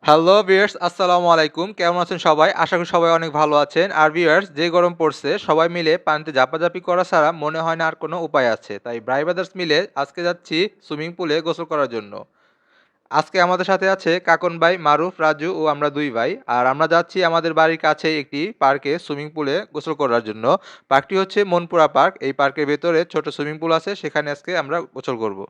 Hello viewers, আসসালামু আলাইকুম। কেমন আছেন সবাই? আশা করি সবাই অনেক ভালো আছেন। আর ভিউয়ার্স, যে গরম পড়ছে সবাই মিলে পানিতে ঝাপাঝাপি করা ছাড়া মনে হয় না আর কোনো উপায় আছে। তাই ব্রাই ব্রাদার্স মিলে আজকে যাচ্ছি সুইমিং পুলে গোসল করার জন্য। আজকে আমাদের সাথে আছে কাকন ভাই, মারুফ, রাজু ও আমরা ২ ভাই। আর আমরা যাচ্ছি আমাদের বাড়ির কাছেই একটি পার্কে সুইমিং পুলে গোসল করার জন্য। পার্কটি হচ্ছে মনপুরা পার্ক। এই পার্কের ভেতরে ছোট সুইমিং পুল আছে, সেখানে আজকে আমরা গোসল করব।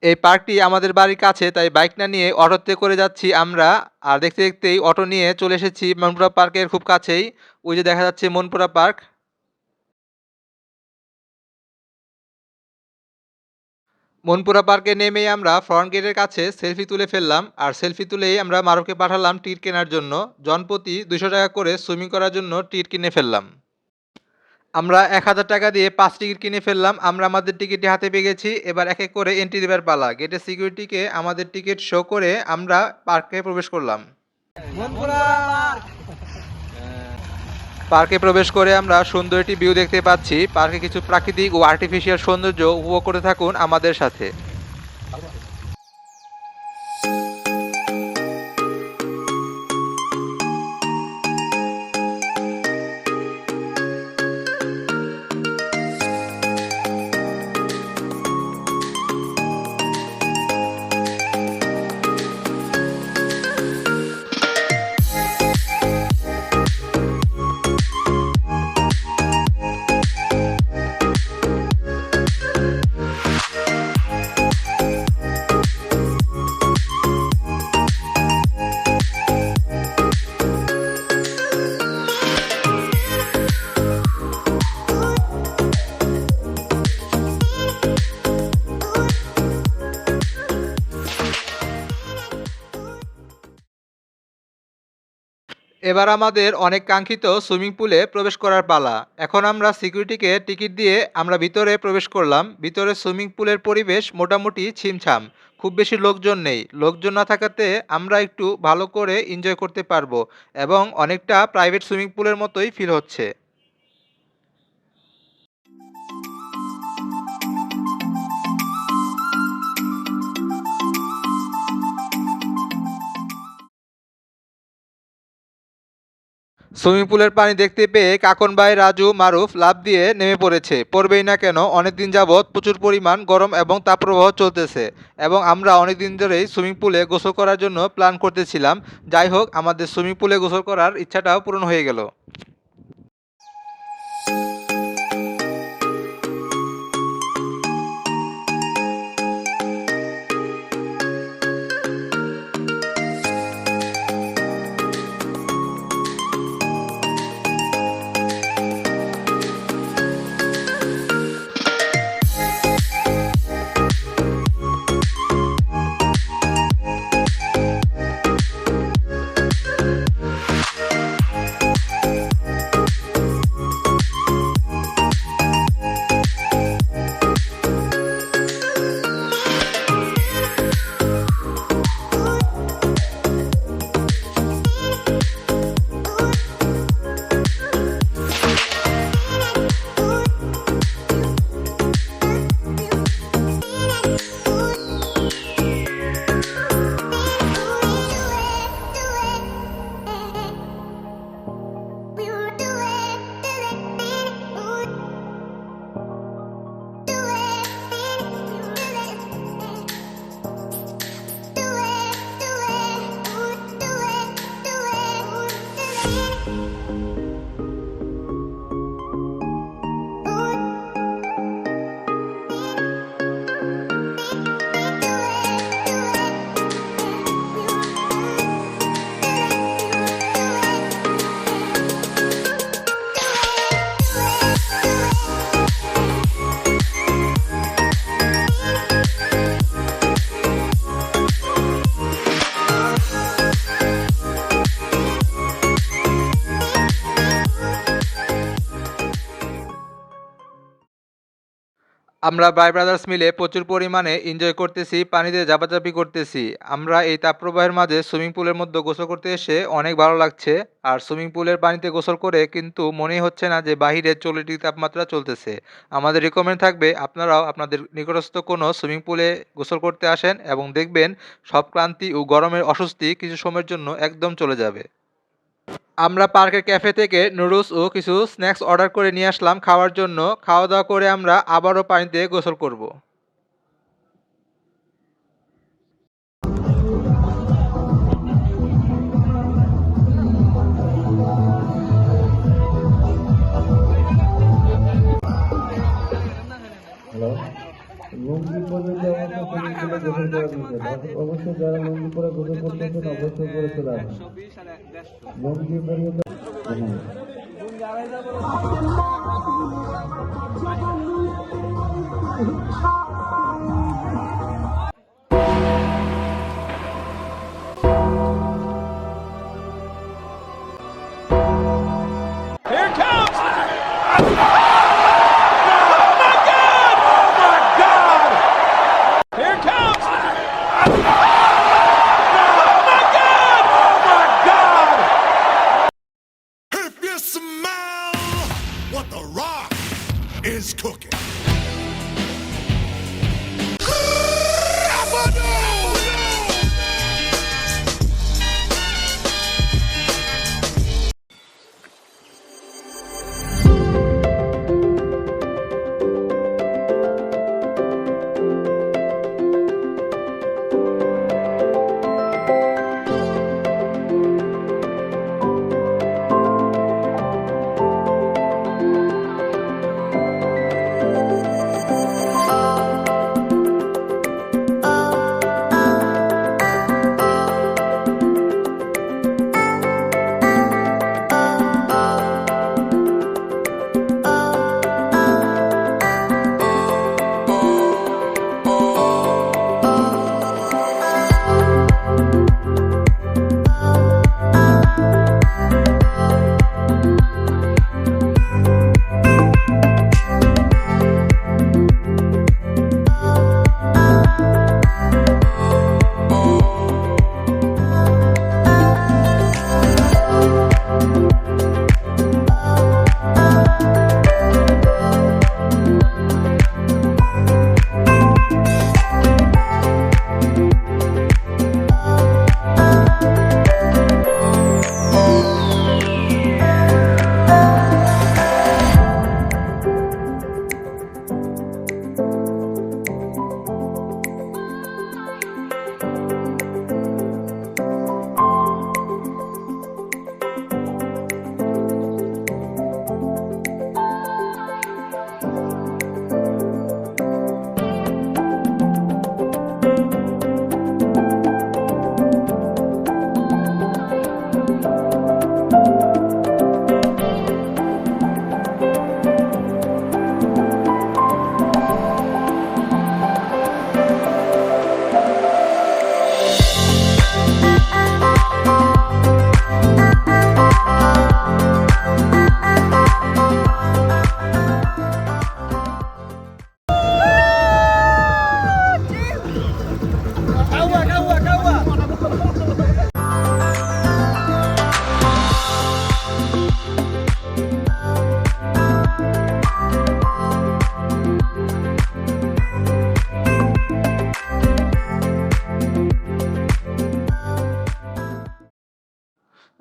এই পার্কটি আমাদের বাড়ির কাছে, তাই বাইক না নিয়ে অটোতে করে যাচ্ছি আমরা। আর দেখতে দেখতেই অটো নিয়ে চলে এসেছি মনপুরা পার্কের খুব কাছেই। ওই যে দেখা যাচ্ছে মনপুরা পার্ক। মনপুরা পার্কে নেমেই আমরা ফ্রন্ট গেটের কাছে সেলফি তুলে ফেললাম। আর সেলফি তুলেই আমরা মারুফকে পাঠালাম টিকিট কেনার জন্য। জনপ্রতি ২০০ টাকা করে সুইমিং করার জন্য টিকিট কিনে ফেললাম। আমরা ১,০০০ টাকা দিয়ে ৫ টিকিট কিনে ফেললাম। আমরা আমাদের টিকিটটি হাতে পেয়ে গেছি। এবার এক এক করে এন্ট্রি দেবার পালা। গেটের সিকিউরিটিকে আমাদের টিকিট শো করে আমরা পার্কে প্রবেশ করলাম। পার্কে প্রবেশ করে আমরা সুন্দর একটি ভিউ দেখতে পাচ্ছি। পার্কে কিছু প্রাকৃতিক ও আর্টিফিশিয়াল সৌন্দর্য উপভোগ করতে থাকুন আমাদের সাথে। এবার আমাদের অনেক কাঙ্ক্ষিত সুইমিং পুলে প্রবেশ করার পালা। এখন আমরা সিকিউরিটিকে টিকিট দিয়ে আমরা ভিতরে প্রবেশ করলাম। ভিতরে সুইমিং পুলের পরিবেশ মোটামুটি ছিমছাম। খুব বেশি লোকজন নেই। লোকজন না থাকাতে আমরা একটু ভালো করে এনজয় করতে পারবো এবং অনেকটা প্রাইভেট সুইমিং পুলের মতোই ফিল হচ্ছে। সুইমিং পুলের পানি দেখতে পেয়ে কাকন ভাই, রাজু, মারুফ লাফ দিয়ে নেমে পড়েছে। পড়বেই না কেন, অনেকদিন যাবৎ প্রচুর পরিমাণ গরম এবং তাপপ্রবাহ চলতেছে এবং আমরা অনেকদিন ধরেই সুইমিং পুলে গোসল করার জন্য প্ল্যান করতেছিলাম। যাই হোক, আমাদের সুইমিং পুলে গোসল করার ইচ্ছাটাও পূরণ হয়ে গেল। আমরা ভাই ব্রাদার্স মিলে প্রচুর পরিমাণে এনজয় করতেছি, পানিতে ঝাপাঝাপি করতেছি। আমরা এই তাপপ্রবাহের মাঝে সুইমিং পুলের মধ্যে গোসল করতে এসে অনেক ভালো লাগছে। আর সুইমিং পুলের পানিতে গোসল করে কিন্তু মনেই হচ্ছে না যে বাহিরে 40 ডিগ্রি তাপমাত্রা চলতেছে। আমাদের রিকমেন্ড থাকবে আপনারাও আপনাদের নিকটস্থ কোনো সুইমিং পুলে গোসল করতে আসেন এবং দেখবেন সব ক্লান্তি ও গরমের অস্বস্তি কিছু সময়ের জন্য একদম চলে যাবে। আমরা পার্কের ক্যাফে থেকে নুডলস ও কিছু স্ন্যাক্স অর্ডার করে নিয়ে আসলাম খাওয়ার জন্য। খাওয়া-দাওয়া করে আমরা আবারও পানিতে গোসল করব। হ্যালো, লুঙ্গি পরে যাওয়া তো সুইমিং পুলে গোসল করা নিষেধ। অবশ্যই যারা লুঙ্গি পরে গোসল করতেছেন অবশ্যই করে চলে আসুন। লুঙ্গি পরিয়ে Here comes! Here comes! If you smell what the rock is cooking.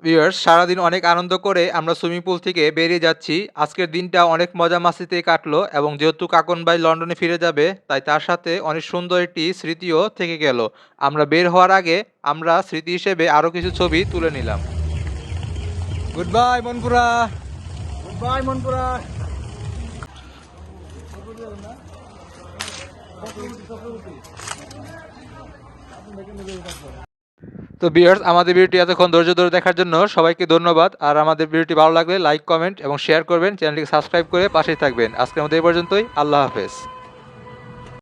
Viewers, সারাদিন অনেক আনন্দ করে আমরা সুইমিং পুল থেকে বেরিয়ে যাচ্ছি। আজকের দিনটা অনেক মজা মাস্তিতে কাটলো এবং যেহেতু কাকন ভাই লন্ডনে ফিরে যাবে তাই তার সাথে অনেক সুন্দর একটি স্মৃতিও থেকে গেল। আমরা বের হওয়ার আগে আমরা স্মৃতি হিসেবে আরও কিছু ছবি তুলে নিলাম। Good bye Monpura. Goodbye, Manpura! তো ভিউয়ার্স, আমাদের ভিডিওটি এতক্ষণ ধৈর্য ধরে দেখার জন্য সবাইকে ধন্যবাদ। আর আমাদের ভিডিওটি ভালো লাগলে লাইক, কমেন্ট এবং শেয়ার করবেন। চ্যানেলটিকে সাবস্ক্রাইব করে পাশেই থাকবেন। আজকের মতো এই পর্যন্তই। আল্লাহ হাফেজ।